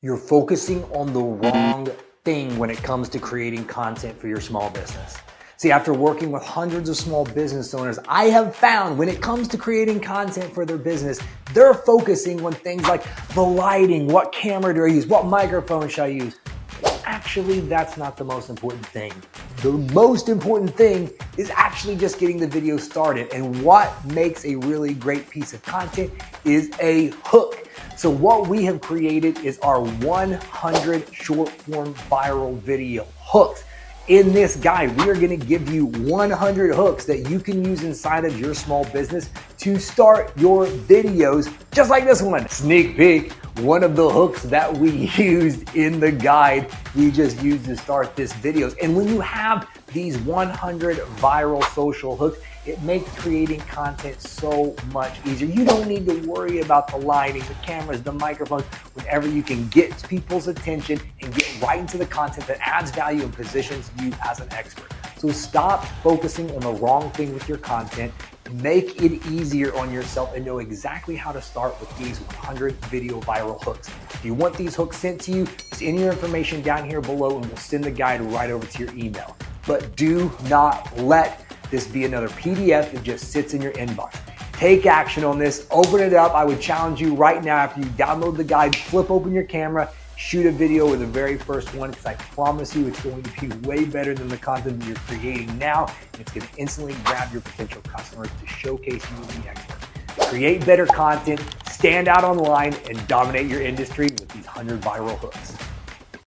You're focusing on the wrong thing when it comes to creating content for your small business. See, after working with hundreds of small business owners, I have found when it comes to creating content for their business, they're focusing on things like the lighting, what camera do I use, what microphone should I use? Actually, that's not the most important thing. The most important thing is actually just getting the video started. And what makes a really great piece of content is a hook. So what we have created is our 100 short form viral video hooks. In this guide, we are going to give you 100 hooks that you can use inside of your small business to start your videos, just like this one. Sneak peek, one of the hooks that we used in the guide, we just used to start this videos. And when you have these 100 viral social hooks, it makes creating content so much easier. You don't need to worry about the lighting, the cameras, the microphones. Whenever you can get people's attention and get right into the content that adds value and positions you as an expert. So stop focusing on the wrong thing with your content. Make it easier on yourself and know exactly how to start with these 100 video viral hooks. If you want these hooks sent to you, just enter your information down here below and we'll send the guide right over to your email. But do not let this be another PDF that just sits in your inbox. Take action on this, open it up. I would challenge you right now, after you download the guide, flip open your camera, shoot a video with the very first one, because I promise you it's going to be way better than the content that you're creating now. And it's going to instantly grab your potential customers to showcase you as the expert. Create better content, stand out online, and dominate your industry with these 100 viral hooks.